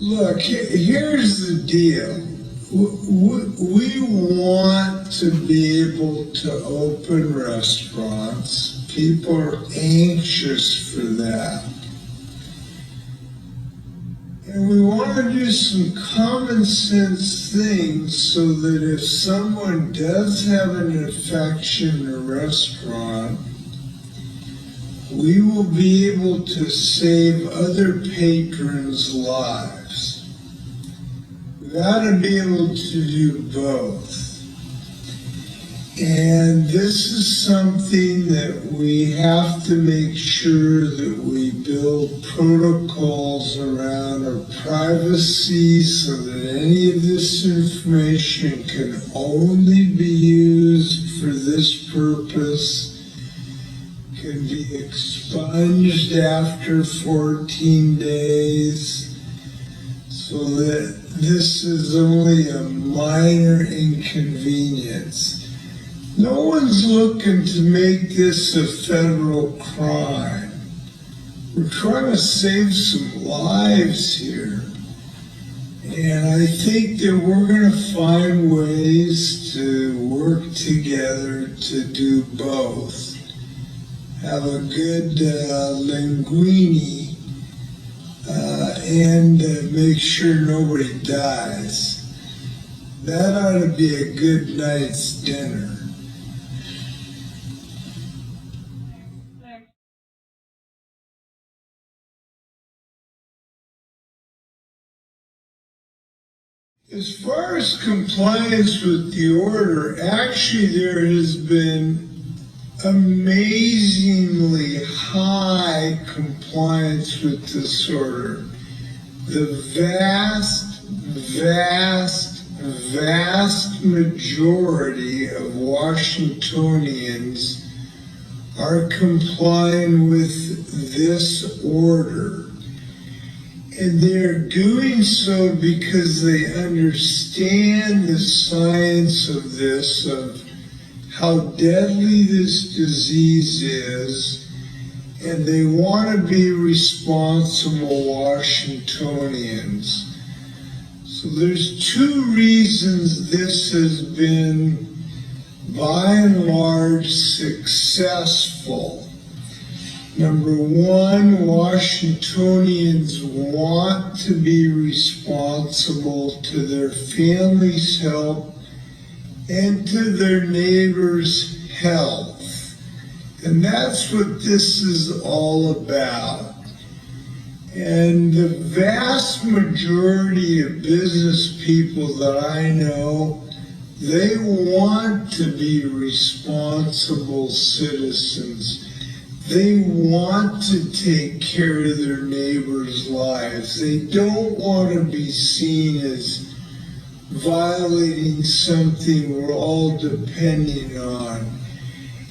Look, here's the deal. We want to be able to open restaurants. People are anxious for that. And we want to do some common sense things so that if someone does have an infection in a restaurant, we will be able to save other patrons' lives. We got to be able to do both. And this is something that we have to make sure that we build protocols around our privacy so that any of this information can only be used for this purpose, can be expunged after 14 days, so that this is only a minor inconvenience. No one's looking to make this a federal crime. We're trying to save some lives here. And I think that we're going to find ways to work together to do both. Have a good linguine and make sure nobody dies. That ought to be a good night's dinner. As far as compliance with the order, actually there has been amazingly high compliance with this order. The vast majority of Washingtonians are complying with this order. And they're doing so because they understand the science of this, of how deadly this disease is, and they want to be responsible Washingtonians. So there's two reasons this has been, by and large, successful. Number one, Washingtonians want to be responsible to their family's health and to their neighbors' health. And that's what this is all about. And the vast majority of business people that I know, they want to be responsible citizens. They want to take care of their neighbors' lives. They don't want to be seen as violating something we're all depending on.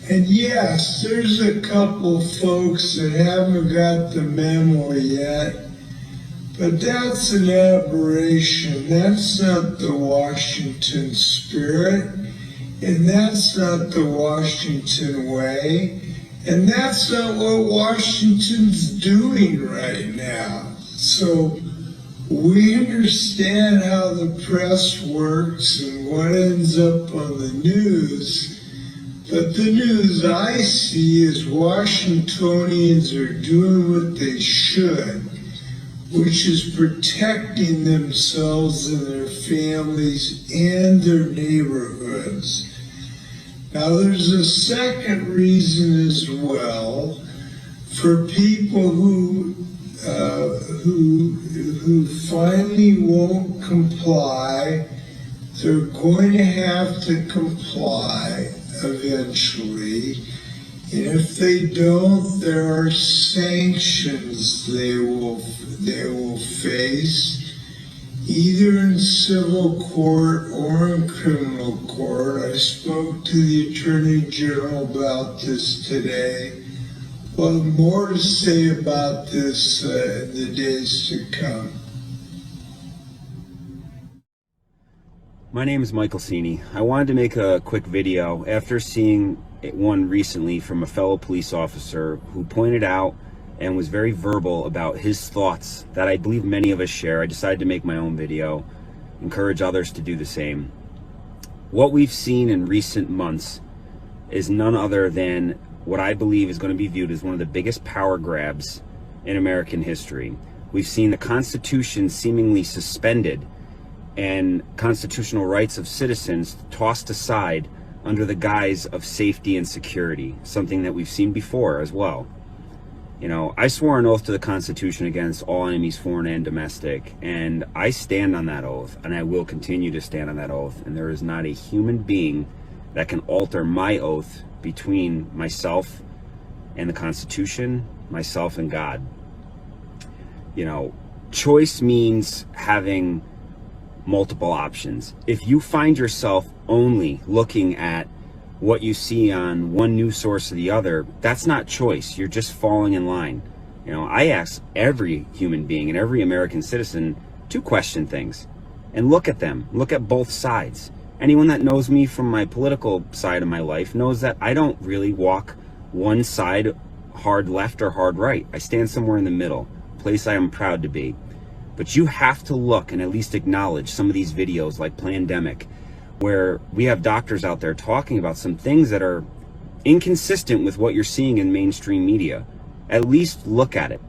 And yes, there's a couple folks that haven't got the memo yet, but that's an aberration. That's not the Washington spirit, and that's not the Washington way. And that's not what Washington's doing right now. So we understand how the press works and what ends up on the news, but the news I see is Washingtonians are doing what they should, which is protecting themselves and their families and their neighborhoods. Now there's a second reason as well for people who finally won't comply. They're going to have to comply eventually, and if they don't, there are sanctions they will face, either in civil court or in criminal court. I spoke to the Attorney General about this today. We'll have more to say about this in the days to come. My name is Michael Cini. I wanted to make a quick video after seeing one recently from a fellow police officer who pointed out and was very verbal about his thoughts that I believe many of us share. I decided to make my own video, encourage others to do the same. What we've seen in recent months is none other than what I believe is going to be viewed as one of the biggest power grabs in American history. We've seen the Constitution seemingly suspended and constitutional rights of citizens tossed aside under the guise of safety and security, something that we've seen before as well. You know, I swore an oath to the Constitution against all enemies, foreign and domestic, and I stand on that oath, and I will continue to stand on that oath, and there is not a human being that can alter my oath between myself and the Constitution, myself and God. You know, choice means having multiple options. If you find yourself only looking at what you see on one news source or the other, that's not choice. You're just falling in line. You know, I ask every human being and every American citizen to question things and look at them, look at both sides. Anyone that knows me from my political side of my life knows that I don't really walk one side hard left or hard right. I stand somewhere in the middle, a place I am proud to be. But you have to look and at least acknowledge some of these videos like Plandemic, where we have doctors out there talking about some things that are inconsistent with what you're seeing in mainstream media. At least look at it.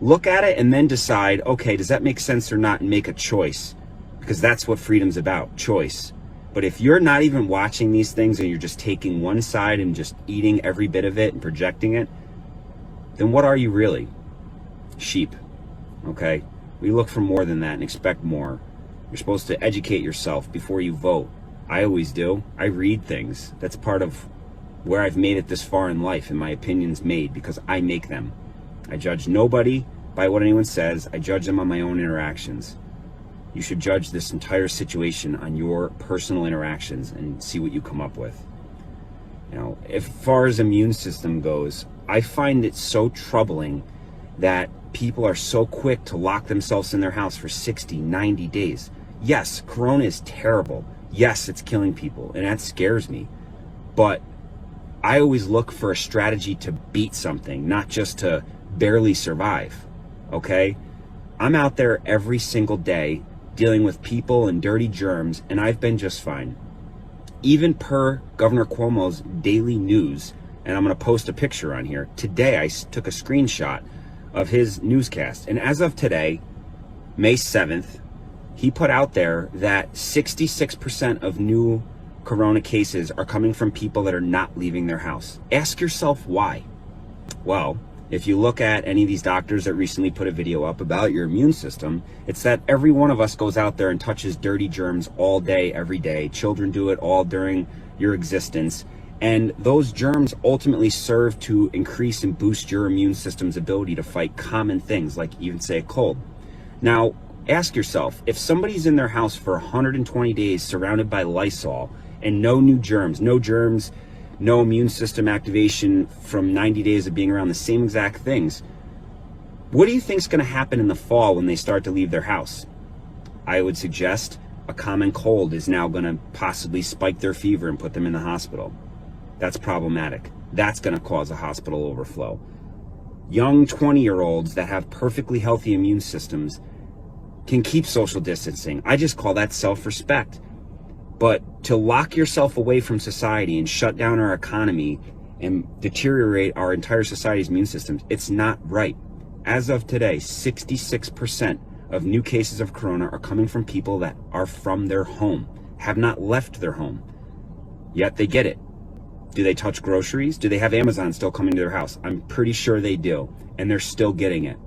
Look at it and then decide, okay, does that make sense or not, and make a choice. Because that's what freedom's about, choice. But if you're not even watching these things and you're just taking one side and just eating every bit of it and projecting it, then what are you really? Sheep, okay? We look for more than that and expect more. You're supposed to educate yourself before you vote. I always do. I read things. That's part of where I've made it this far in life, and my opinions made because I make them. I judge nobody by what anyone says. I judge them on my own interactions. You should judge this entire situation on your personal interactions and see what you come up with. You know, as far as immune system goes, I find it so troubling that people are so quick to lock themselves in their house for 60, 90 days. Yes, Corona is terrible. Yes, it's killing people, and that scares me. But I always look for a strategy to beat something, not just to barely survive, okay? I'm out there every single day dealing with people and dirty germs, and I've been just fine. Even per Governor Cuomo's daily news, and I'm going to post a picture on here. Today, I took a screenshot of his newscast, and as of today, May 7th, he put out there that 66% of new Corona cases are coming from people that are not leaving their house. Ask yourself why. Well, if you look at any of these doctors that recently put a video up about your immune system, it's that every one of us goes out there and touches dirty germs all day, every day. Children do it all during your existence. And those germs ultimately serve to increase and boost your immune system's ability to fight common things, like even say a cold. Now, ask yourself, if somebody's in their house for 120 days surrounded by Lysol and no new germs, no immune system activation from 90 days of being around the same exact things, what do you think is going to happen in the fall when they start to leave their house? I would suggest a common cold is now going to possibly spike their fever and put them in the hospital. That's problematic. That's going to cause a hospital overflow. Young 20-year-olds that have perfectly healthy immune systems can keep social distancing. I just call that self-respect. But to lock yourself away from society and shut down our economy and deteriorate our entire society's immune systems, it's not right. As of today, 66% of new cases of corona are coming from people that are from their home, have not left their home, yet they get it. Do they touch groceries? Do they have Amazon still coming to their house? I'm pretty sure they do, and they're still getting it.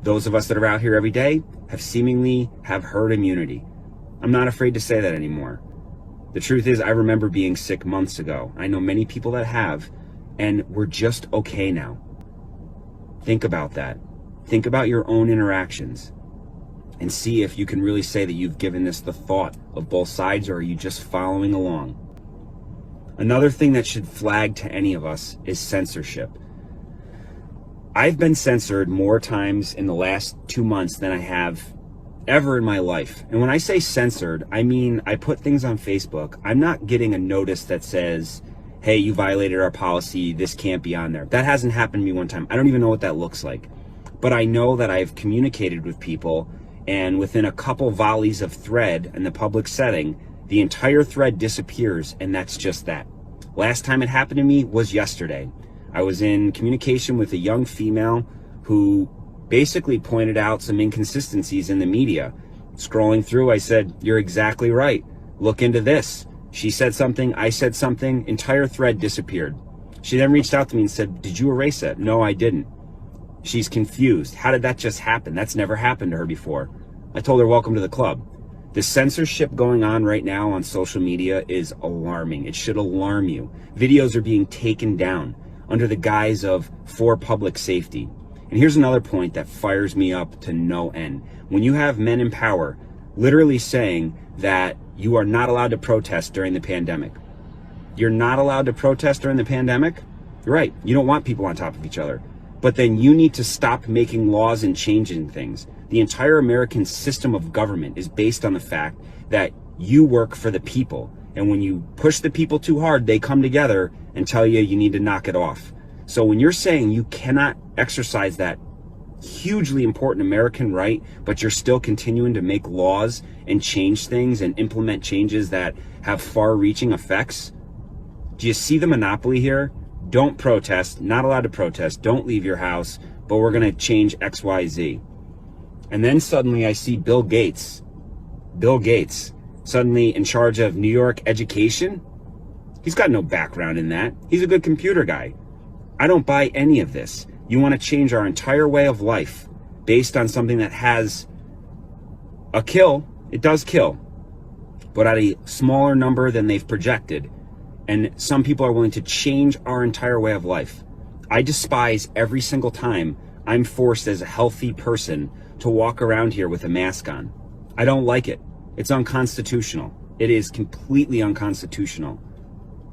Those of us that are out here every day have herd immunity. I'm not afraid to say that anymore. The truth is, I remember being sick months ago. I know many people that have, and we're just okay now. Think about that. Think about your own interactions and see if you can really say that you've given this the thought of both sides, or are you just following along? Another thing that should flag to any of us is censorship. I've been censored more times in the last 2 months than I have ever in my life. And when I say censored, I mean I put things on Facebook. I'm not getting a notice that says, hey, you violated our policy, this can't be on there. That hasn't happened to me one time. I don't even know what that looks like. But I know that I've communicated with people, and within a couple volleys of thread in the public setting, the entire thread disappears, and that's just that. Last time it happened to me was yesterday. I was in communication with a young female who basically pointed out some inconsistencies in the media. Scrolling through, I said, "You're exactly right. Look into this." She said something, I said something, entire thread disappeared. She then reached out to me and said, "Did you erase it?" "No, I didn't." She's confused. How did that just happen? That's never happened to her before. I told her, welcome to the club. The censorship going on right now on social media is alarming. It should alarm you. Videos are being taken down under the guise of for public safety. And here's another point that fires me up to no end. When you have men in power literally saying that you are not allowed to protest during the pandemic. You're not allowed to protest during the pandemic? You're right. You don't want people on top of each other. But then you need to stop making laws and changing things. The entire American system of government is based on the fact that you work for the people. And when you push the people too hard, they come together and tell you you need to knock it off. So when you're saying you cannot exercise that hugely important American right, but you're still continuing to make laws and change things and implement changes that have far-reaching effects, do you see the monopoly here? Don't protest, not allowed to protest, don't leave your house, but we're going to change X, Y, Z. And then suddenly I see Bill Gates, suddenly in charge of New York education. He's got no background in that. He's a good computer guy. I don't buy any of this. You want to change our entire way of life based on something that has a kill. It does kill, but at a smaller number than they've projected. And some people are willing to change our entire way of life. I despise every single time I'm forced as a healthy person to walk around here with a mask on. I don't like it. It's unconstitutional. It is completely unconstitutional.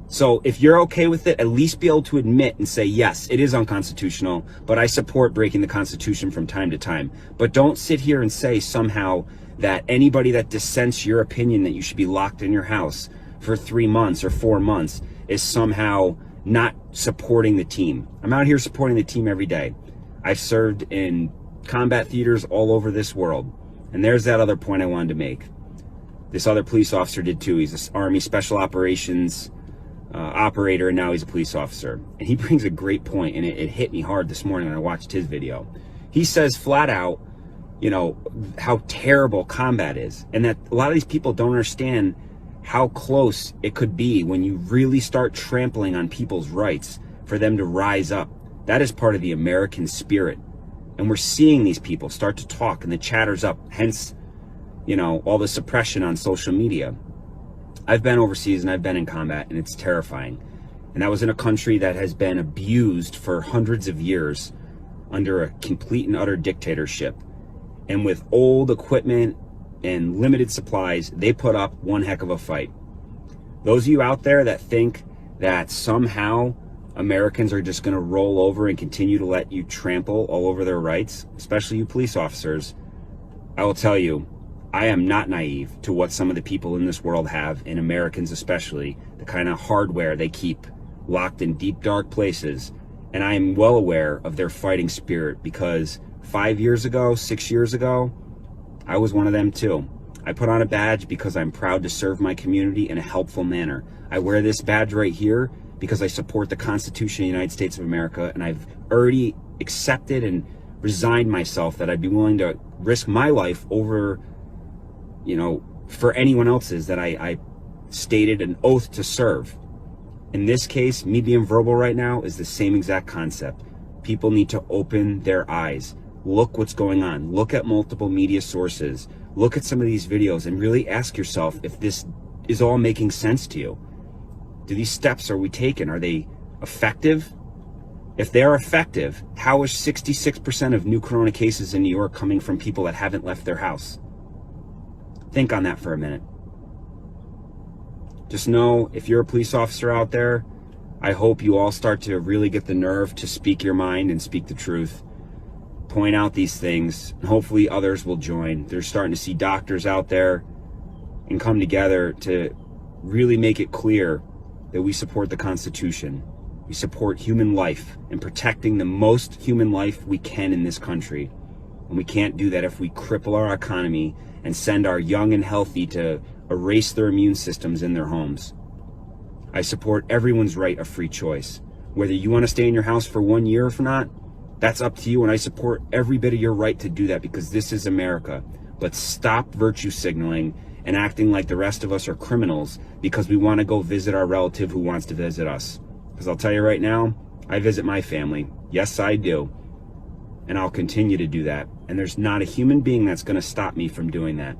So if you're okay with it, at least be able to admit and say, yes, it is unconstitutional, but I support breaking the Constitution from time to time. But don't sit here and say somehow that anybody that dissents your opinion that you should be locked in your house for 3 months or 4 months is somehow not supporting the team. I'm out here supporting the team every day. I've served in combat theaters all over this world. And there's that other point I wanted to make. This other police officer did too. He's an Army Special Operations operator, and now he's a police officer. And he brings a great point, and it hit me hard this morning when I watched his video. He says flat out, you know, how terrible combat is, and that a lot of these people don't understand how close it could be when you really start trampling on people's rights for them to rise up. That is part of the American spirit. And we're seeing these people start to talk, and the chatter's up, hence, you know, all the suppression on social media. I've been overseas and I've been in combat, and it's terrifying. And that was in a country that has been abused for hundreds of years under a complete and utter dictatorship. And with old equipment and limited supplies, they put up one heck of a fight. Those of you out there that think that somehow Americans are just going to roll over and continue to let you trample all over their rights, especially you police officers, I will tell you, I am not naive to what some of the people in this world have, and Americans especially, the kind of hardware they keep locked in deep, dark places. And I am well aware of their fighting spirit, because 5 years ago, 6 years ago, I was one of them too. I put on a badge because I'm proud to serve my community in a helpful manner. I wear this badge right here because I support the Constitution of the United States of America, and I've already accepted and resigned myself that I'd be willing to risk my life over, you know, for anyone else's that I stated an oath to serve. In this case, me being verbal right now is the same exact concept. People need to open their eyes. Look what's going on. Look at multiple media sources. Look at some of these videos and really ask yourself if this is all making sense to you. Do these steps are we taking, are they effective? If they're effective, how is 66% of new corona cases in New York coming from people that haven't left their house? Think on that for a minute. Just know, if you're a police officer out there, I hope you all start to really get the nerve to speak your mind and speak the truth. Point out these things, and hopefully others will join. They're starting to see doctors out there and come together to really make it clear that we support the Constitution. We support human life and protecting the most human life we can in this country. And we can't do that if we cripple our economy and send our young and healthy to erase their immune systems in their homes. I support everyone's right of free choice. Whether you want to stay in your house for 1 year or not, that's up to you, and I support every bit of your right to do that because this is America. But stop virtue signaling and acting like the rest of us are criminals because we want to go visit our relative who wants to visit us. Because I'll tell you right now, I visit my family. Yes, I do. And I'll continue to do that. And there's not a human being that's going to stop me from doing that.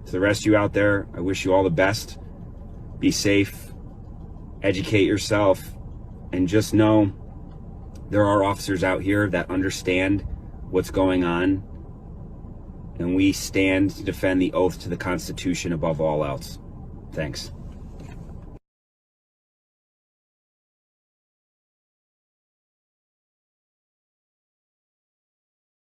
To the rest of you out there, I wish you all the best. Be safe, educate yourself, and just know there are officers out here that understand what's going on, and we stand to defend the oath to the Constitution above all else. Thanks.